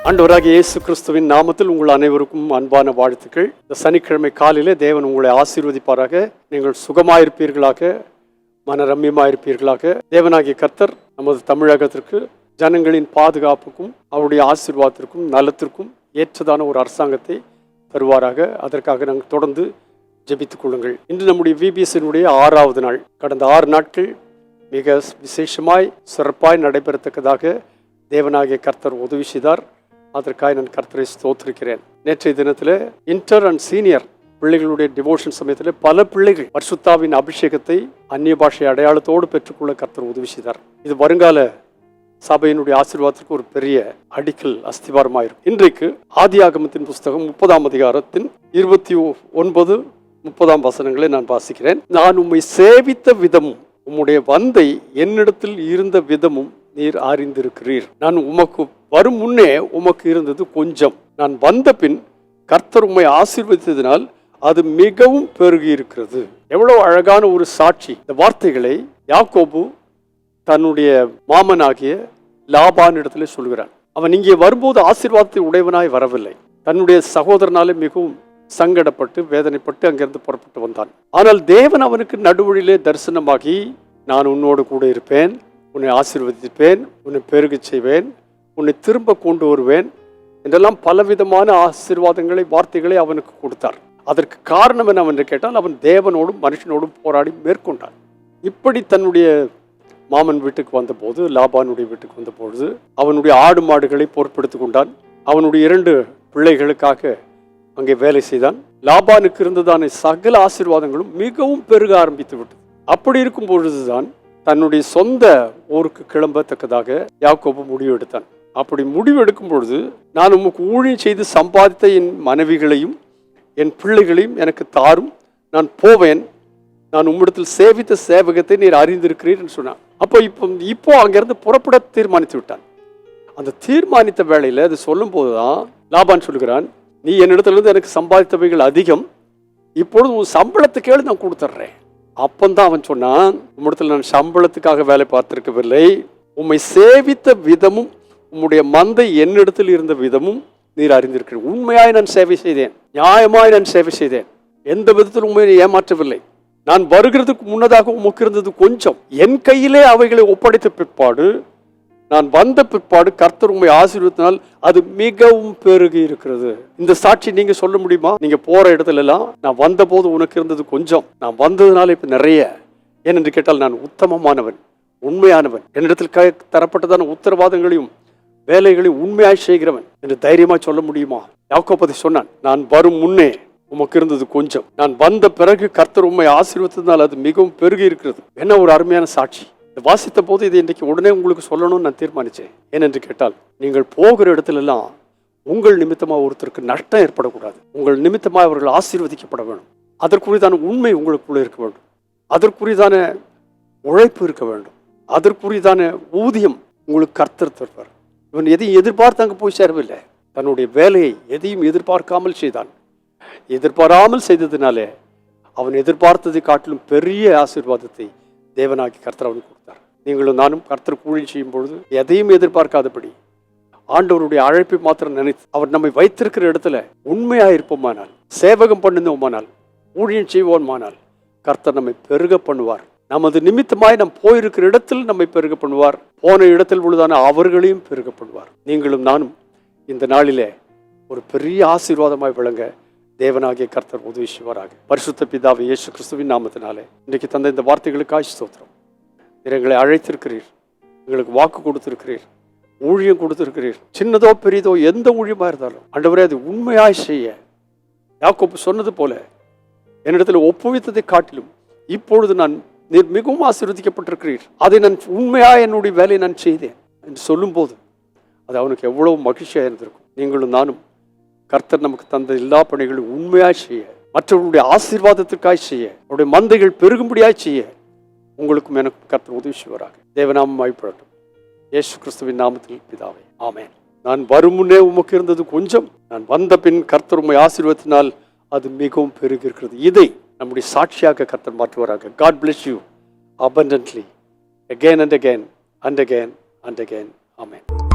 ஆண்டவராகிய இயேசு கிறிஸ்துவின் நாமத்தில் உங்கள் அனைவருக்கும் அன்பான வாழ்த்துக்கள். இந்த சனிக்கிழமை காலையிலே தேவன் உங்களை ஆசீர்வதிப்பாராக. நீங்கள் சுகமாயிருப்பீர்களாக, மனரம்யமாயிருப்பீர்களாக. தேவனாகிய கர்த்தர் நமது தமிழகத்திற்கு ஜனங்களின் பாதுகாப்புக்கும் அவருடைய ஆசீர்வாதத்திற்கும் நலத்திற்கும் ஏற்றதான ஒரு அரசாங்கத்தை தருவாராக. அதற்காக நாங்கள் தொடர்ந்து ஜெபித்துக் கொள்ளுங்கள். இன்று நம்முடைய VBSனுடைய 6வது நாள். கடந்த 6 நாட்கள் மிக விசேஷமாய் சிறப்பாய் நடைபெறத்தக்கதாக தேவனாகிய கர்த்தர் உதவி செய்தார். அதற்காக நான் கர்த்தரை ஸ்தோத்திரிக்கிறேன். நேற்றைய தினத்தில் இன்டர் அண்ட் சீனியர் பிள்ளைகளுடைய டிவோஷன் சமயத்தில் பல பிள்ளைகள் பரிசுத்தாவின் அபிஷேகத்தை அந்நிய பாஷை அடையாளத்தோடு பெற்றுக்கொள்ள கர்த்தர் உதவி செய்தார். இது வருங்கால சபையினுடைய ஆசீர்வாதத்திற்கு ஒரு பெரிய அடிக்கல் அஸ்திவாரமாயிருக்கும். இன்றைக்கு ஆதியாகமத்தின் புஸ்தகம் 30ஆம் அதிகாரத்தின் 29, 30 வசனங்களை நான் வாசிக்கிறேன். நான் உம்மை சேவித்த விதமும் உம்முடைய வந்தை என்னிடத்தில் இருந்த விதமும் நீர் அறிந்திருக்கிறீர். நான் உமக்கு வரும் முன்னே உமக்கு இருந்தது கொஞ்சம். நான் வந்த பின் கர்த்தர் உம்மை ஆசீர்வதித்ததினால் அது மிகவும் பெருகி இருக்கிறது. எவ்வளவு அழகான ஒரு சாட்சி. இந்த வார்த்தைகளை யாக்கோபு தன்னுடைய மாமனாகிய லாபானிடத்தில் சொல்கிறான். அவன் இங்கே வரும்போது ஆசீர்வாதத்தை உடையவனாய் வரவில்லை. தன்னுடைய சகோதரனாலே மிகவும் சங்கடப்பட்டு வேதனைப்பட்டு அங்கிருந்து புறப்பட்டு வந்தான். ஆனால் தேவன் அவனுக்கு நடுவழியிலே தரிசனமாகி, நான் உன்னோடு கூட இருப்பேன், உன்னை ஆசீர்வதிப்பேன், உன்னை பெருகச் செய்வேன், உன்னை திரும்ப கொண்டு வருவேன் என்றெல்லாம் பலவிதமான ஆசீர்வாதங்களை வார்த்தைகளை அவனுக்கு கொடுத்தார். அதற்கு காரணம் என்ன என்று கேட்டால், அவன் தேவனோடும் மனுஷனோடும் போராடி மேற்கொண்டான். இப்படி தன்னுடைய மாமன் வீட்டுக்கு வந்தபோது, லாபானுடைய வீட்டுக்கு வந்தபொழுது அவனுடைய ஆடு மாடுகளை பொறுப்பெடுத்து கொண்டான். அவனுடைய 2 பிள்ளைகளுக்காக அங்கே வேலை செய்தான். லாபானுக்கு இருந்ததான சகல ஆசீர்வாதங்களும் மிகவும் பெருக ஆரம்பித்து விட்டது. அப்படி இருக்கும் பொழுதுதான் தன்னுடைய சொந்த ஊருக்கு கிளம்பத்தக்கதாக யாக்கோபு முடிவு எடுத்தான். அப்படி முடிவு எடுக்கும் பொழுது, நான் உமக்கு ஊழியம் செய்து சம்பாதித்த என் மனைவிகளையும் என் பிள்ளைகளையும் எனக்கு தாரும், நான் போவேன், நான் உம்மிடத்தில் சேவித்த சேவகத்தை நீர் அறிந்திருக்கிறீர் என்று சொன்னான். இப்போ அங்கிருந்து புறப்பட தீர்மானித்து விட்டான். அந்த தீர்மானித்த வேளையில் அது சொல்லும் போதுதான் லாபான் சொல்கிறான், நீ என்னிடத்திலிருந்து எனக்கு சம்பாதித்தவைகள் அதிகம், இப்பொழுது உன் சம்பளத்துக்கேளு நான் கொடுத்துட்றேன். அப்பந்தான் அவன் சொன்னான், உம்மிடத்தில் நான் சம்பளத்துக்காக வேலை பார்த்திருக்கவில்லை, உம்மை சேவித்த விதமும் உம்முடைய மந்தை என்னிடத்தில் இருந்த விதமும் நீர் அறிந்திருக்கிறேன். உண்மையாய் நான் சேவை செய்தேன், நியாயமாய் நான் சேவை செய்தேன், எந்த விதத்தில் உண்மையை ஏமாற்றவில்லை. நான் வருகிறதுக்கு முன்னதாக உமக்கு இருந்தது கொஞ்சம், என் கையிலே அவைகளை ஒப்படைத்த பிற்பாடு, நான் வந்த பிற்பாடு கர்த்தர் உம்மை ஆசீர்வதித்தால் அது மிகவும் பெருகி இருக்கிறது. இந்த சாட்சி நீங்க சொல்ல முடியுமா? நீங்க போற இடத்துல எல்லாம், நான் வந்த போது உனக்கு இருந்தது கொஞ்சம், நான் வந்ததுனால இப்ப நிறைய. ஏனென்று கேட்டால், நான் உத்தமமானவன், உண்மையானவன், என்னிடத்தில் தரப்பட்டதான உத்தரவாதங்களையும் வேலைகளையும் உண்மையாய் செய்கிறவன் என்று தைரியமா சொல்ல முடியுமா? யாக்கோபு சொன்னான், நான் வரும் முன்னே உமக்கு இருந்தது கொஞ்சம், நான் வந்த பிறகு கர்த்தர் உம்மை ஆசீர்வதித்ததால் அது மிகவும் பெருகி இருக்கிறது. என்ன ஒரு அருமையான சாட்சி. வாசித்த போது இதை இன்றைக்கு உடனே உங்களுக்கு சொல்லணும்னு நான் தீர்மானித்தேன். ஏனென்று கேட்டால், நீங்கள் போகிற இடத்துல எல்லாம் உங்கள் நிமித்தமாக ஒருத்தருக்கு நஷ்டம் ஏற்படக்கூடாது. உங்கள் நிமித்தமாக அவர்கள் ஆசீர்வதிக்கப்பட வேண்டும். அதற்குரியதான உண்மை உங்களுக்குள்ளே இருக்க வேண்டும். அதற்குரியதான உழைப்பு இருக்க வேண்டும். அதற்குரியதான ஊதியம் உங்களுக்கு கர்த்தர் தருவார். இவன் எதையும் எதிர்பார்த்து அங்கே போய் சேரவில்லை. தன்னுடைய வேலையை எதையும் எதிர்பார்க்காமல் செய்தான். எதிர்பாராமல் செய்ததினாலே அவன் எதிர்பார்த்ததை காட்டிலும் பெரிய ஆசீர்வாதத்தை தேவனாகி கர்த்தர் அவனுக்கு கொடுத்தார். நீங்களும் நானும் கர்த்தருக்கு ஊழியம் செய்யும் பொழுது எதையும் எதிர்பார்க்காதபடி ஆண்டவருடைய அழைப்பை மாத்திரம் நினைத்து அவர் நம்மை வைத்திருக்கிற இடத்துல உண்மையாக இருப்போமானால், சேவகம் பண்ணுவோமானால், ஊழியம் செய்வோமானால் கர்த்தர் நம்மை பெருக பண்ணுவார். நமது நிமித்தமாய் நாம் போயிருக்கிற இடத்தில் நம்மை பெருக பண்ணுவார். போன இடத்தில் உள்ளதான அவர்களையும் பெருக பண்ணுவார். நீங்களும் நானும் இந்த நாளிலே ஒரு பெரிய ஆசீர்வாதமாய் விளங்க தேவனாகிய கர்த்தர் உதவி செய்வாராக. பரிசுத்த பிதாவை இயேசு கிறிஸ்துவின் நாமத்தினாலே இன்றைக்கு தந்த இந்த வார்த்தைகளுக்காக ஸ்தோத்திரம். எங்களை அழைத்திருக்கிறீர், எங்களுக்கு வாக்கு கொடுத்திருக்கிறீர், ஊழியம் கொடுத்திருக்கிறீர். சின்னதோ பெரியதோ எந்த ஊழியமாக இருந்தாலும் ஆண்டவரே அது உண்மையாய் செய்ய, யாக்கோபு சொன்னது போல என்னிடத்தில் ஒப்புவித்ததை காட்டிலும் இப்பொழுது நீர் மிகவும் ஆசீர்வதிக்கப்பட்டிருக்கிறீர், அதை நான் உண்மையாக என்னுடைய வேலையை நான் செய்தேன் என்று சொல்லும் போது அது அவனுக்கு எவ்வளவு மகிழ்ச்சியாக இருந்திருக்கும். நீங்களும் நானும் கர்த்தர் நமக்கு தந்த எல்லா பணிகளும் உண்மையாய் செய்ய, மற்றவர்களுடைய ஆசீர்வாதத்திற்காய் செய்ய, அவருடைய மந்தைகள் பெருகும்படியாய் செய்ய உங்களுக்கும் எனக்கும் கர்த்தர் உதவி செய்வாராக. தேவநாமம் மகிமைப்படட்டும். இயேசு கிறிஸ்துவின் நாமத்தில் பிதாவே, ஆமென். நான் வரும் முன்னே உமக்கு இருந்தது கொஞ்சம், நான் வந்த பின் கர்த்தர் உம்மை ஆசீர்வதித்தால் அது மிகவும் பெருகி இருக்கிறது. இதை நம்முடைய சாட்சியாக கர்த்தர் மாற்றுவாராக. God bless you abundantly again and again and again and again. Amen.